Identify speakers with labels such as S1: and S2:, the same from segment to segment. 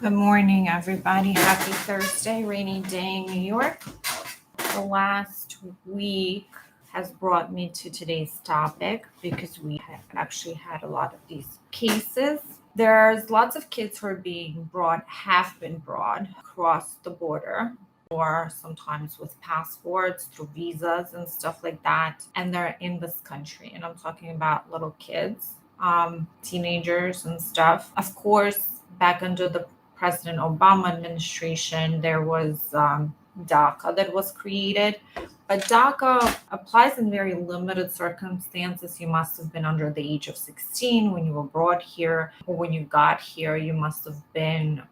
S1: Good morning, everybody. Happy Thursday, rainy day in New York. The last week has brought me to today's topic because we have actually had a lot of these cases. There's lots of kids who have been brought across the border, or sometimes with passports, through visas and stuff like that, and they're in this country. And I'm talking about little kids, teenagers and stuff. Of course, back under the President Obama administration, there was DACA that was created. But DACA applies in very limited circumstances. You must have been under the age of 16 when you were brought here, or when you got here, you must have been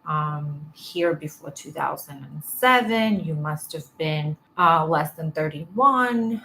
S1: here before 2007. You must have been less than 31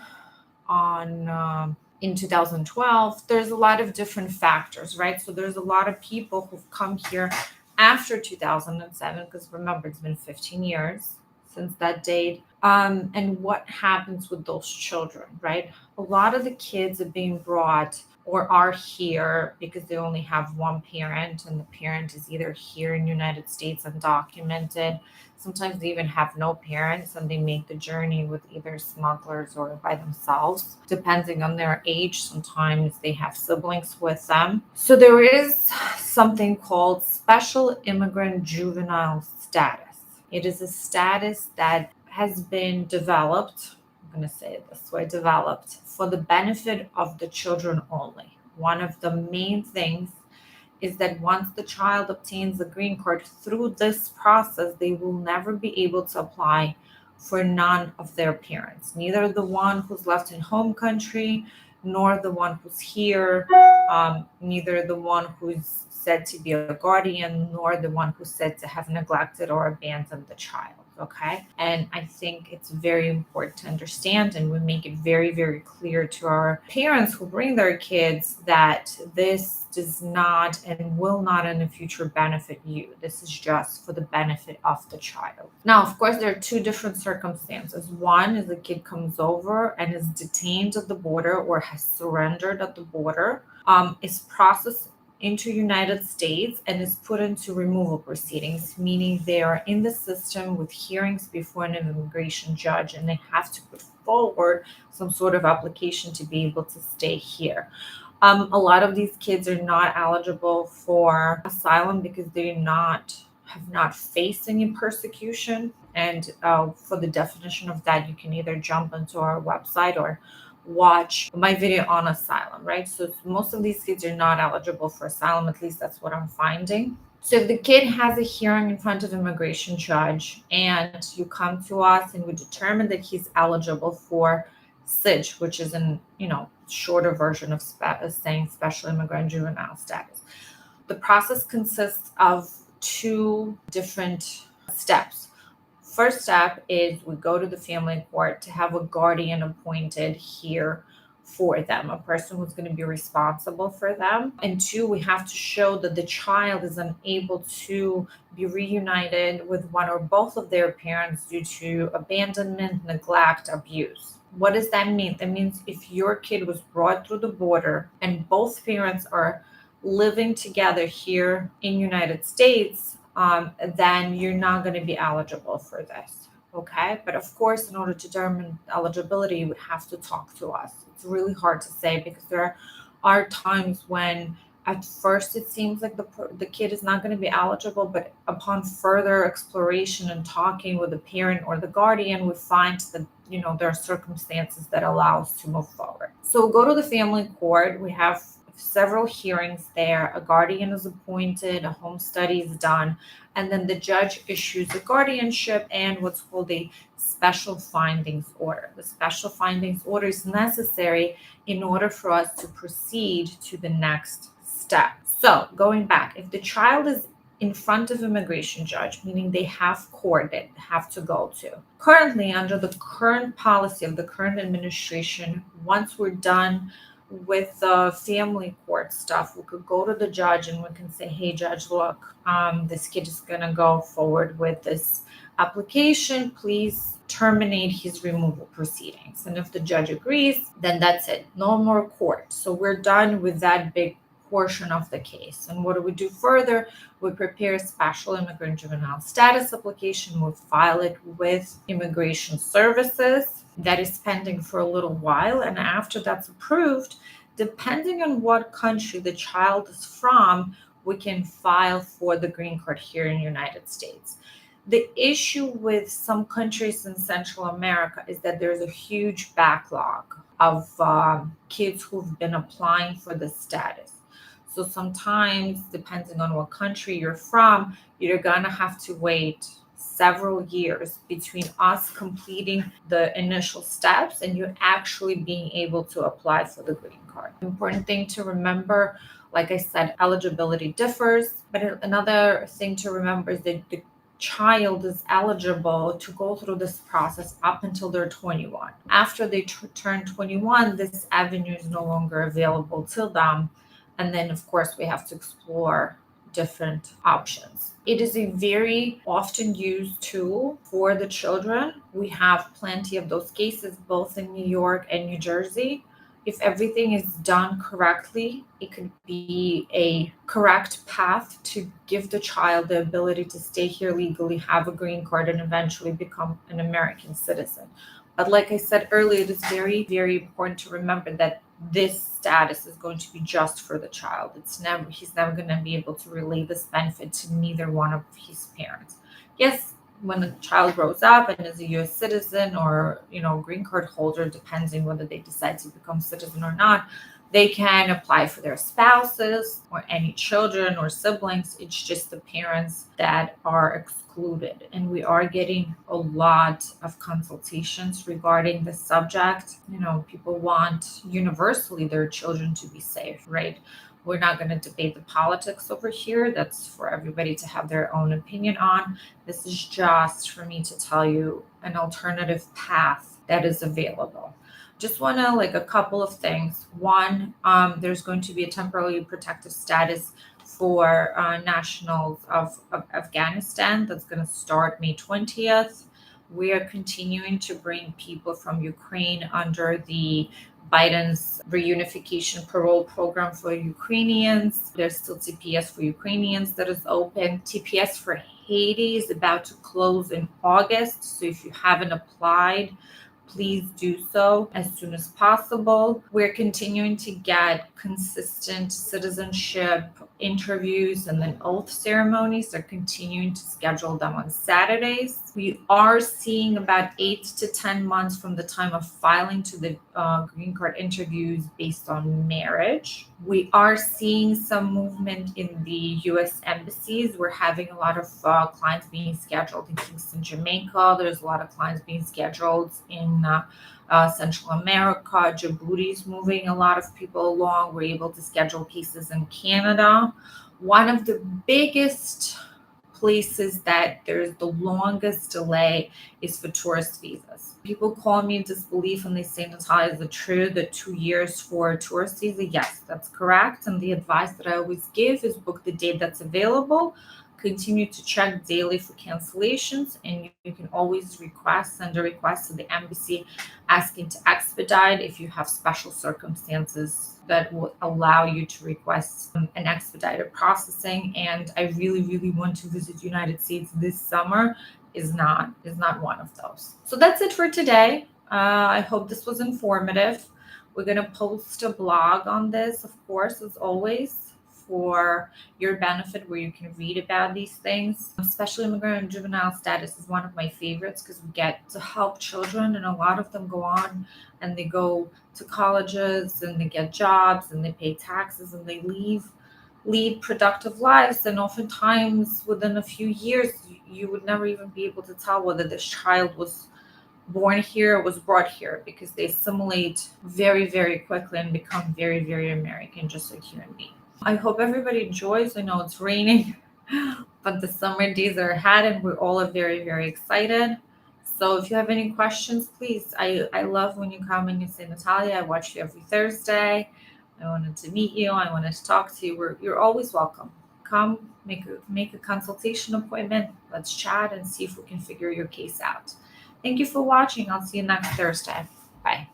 S1: in 2012. There's a lot of different factors, right? So there's a lot of people who've come here after 2007, because remember, it's been 15 years since that date. And what happens with those children, right? A lot of the kids are being brought or are here because they only have one parent, and the parent is either here in the United States undocumented. Sometimes they even have no parents, and they make the journey with either smugglers or by themselves, depending on their age. Sometimes they have siblings with them. So there is something called Special Immigrant Juvenile Status. It is a status that has been developed, I'm going to say it this way, developed for the benefit of the children only. One of the main things is that once the child obtains a green card through this process, they will never be able to apply for none of their parents, neither the one who's left in home country, nor the one who's here, neither the one who's said to be a guardian, nor the one who's said to have neglected or abandoned the child. Okay. And I think it's very important to understand, and we make it very, very clear to our parents who bring their kids that this does not and will not in the future benefit you. This is just for the benefit of the child. Now, of course, there are two different circumstances. One is the kid comes over and is detained at the border or has surrendered at the border, is processed into United States and is put into removal proceedings, meaning they are in the system with hearings before an immigration judge, and they have to put forward some sort of application to be able to stay here. A lot of these kids are not eligible for asylum because they have not faced any persecution. And for the definition of that, you can either jump into our website or watch my video on asylum, right? So most of these kids are not eligible for asylum, at least that's what I'm finding. So if the kid has a hearing in front of an immigration judge and you come to us and we determine that he's eligible for SIJS, which is an shorter version of saying Special Immigrant Juvenile Status. The process consists of two different steps. First step is we go to the family court to have a guardian appointed here for them, a person who's going to be responsible for them. And two, we have to show that the child is unable to be reunited with one or both of their parents due to abandonment, neglect, abuse. What does that mean? That means if your kid was brought through the border and both parents are living together here in United States, then you're not going to be eligible for this. Okay. But of course, in order to determine eligibility, you would have to talk to us. It's really hard to say because there are times when at first it seems like the kid is not going to be eligible, but upon further exploration and talking with the parent or the guardian, we find that there are circumstances that allow us to move forward. So go to the family court. We have several hearings there. A guardian is appointed, a home study is done, and then the judge issues a guardianship and what's called a special findings order. The special findings order is necessary in order for us to proceed to the next step. So going back, if the child is in front of immigration judge, meaning they have court they have to go to. Currently, under the current policy of the current administration, once we're done with the family court stuff, we could go to the judge and we can say, hey, judge, look, this kid is going to go forward with this application. Please terminate his removal proceedings. And if the judge agrees, then that's it. No more court. So we're done with that big portion of the case. And what do we do further? We prepare a special immigrant juvenile status application. We file it with Immigration Services. That is pending for a little while. And after that's approved, depending on what country the child is from, we can file for the green card here in the United States. The issue with some countries in Central America is that there's a huge backlog of kids who've been applying for the status. So sometimes, depending on what country you're from, you're gonna have to wait several years between us completing the initial steps and you actually being able to apply for the green card. Important thing to remember, like I said, eligibility differs, but another thing to remember is that the child is eligible to go through this process up until they're 21. After they turn 21, this avenue is no longer available to them. And then, of course, we have to explore different options. It is a very often used tool for the children. We have plenty of those cases, both in New York and New Jersey. If everything is done correctly, it could be a correct path to give the child the ability to stay here legally, have a green card, and eventually become an American citizen. But like I said earlier, it is very, very important to remember that this status is going to be just for the child. He's never going to be able to relay this benefit to neither one of his parents. Yes, when the child grows up and is a U.S. citizen or, green card holder, depending whether they decide to become citizen or not, they can apply for their spouses or any children or siblings. It's just the parents that are excluded. And we are getting a lot of consultations regarding this subject. People want universally their children to be safe, right? We're not going to debate the politics over here. That's for everybody to have their own opinion on. This is just for me to tell you an alternative path that is available. Just want to a couple of things. One, there's going to be a temporarily protective status for nationals of Afghanistan that's going to start May 20th. We are continuing to bring people from Ukraine under the Biden's reunification parole program for Ukrainians. There's still TPS for Ukrainians that is open. TPS for Haiti is about to close in August. So if you haven't applied, please do so as soon as possible. We're continuing to get consistent citizenship interviews and then oath ceremonies. They're continuing to schedule them on Saturdays. We are seeing about 8 to 10 months from the time of filing to the green card interviews based on marriage. We are seeing some movement in the U.S. embassies. We're having a lot of clients being scheduled in Kingston, Jamaica. There's a lot of clients being scheduled in Central America. Djibouti is moving a lot of people along. We're able to schedule cases in Canada. One of the biggest places that there's the longest delay is for tourist visas. People call me in disbelief and they say, Natalia, is it true that 2 years for a tourist visa? Yes, that's correct. And the advice that I always give is book the date that's available. Continue to check daily for cancellations, and you can always send a request to the embassy asking to expedite if you have special circumstances that will allow you to request an expedited processing. And I really, really want to visit the United States this summer is not one of those. So that's it for today. I hope this was informative. We're going to post a blog on this, of course, as always, for your benefit, where you can read about these things. Special Immigrant Juvenile Status is one of my favorites because we get to help children, and a lot of them go on and they go to colleges and they get jobs and they pay taxes and they lead productive lives. And oftentimes within a few years, you would never even be able to tell whether this child was born here or was brought here, because they assimilate very, very quickly and become very, very American, just like you and me. I hope everybody enjoys. I know it's raining, but the summer days are ahead and we're all very, very excited. So if you have any questions, please, I love when you come and you say, Natalia, I watch you every Thursday. I wanted to meet you. I wanted to talk to you. You're always welcome. Come make a consultation appointment. Let's chat and see if we can figure your case out. Thank you for watching. I'll see you next Thursday. Bye.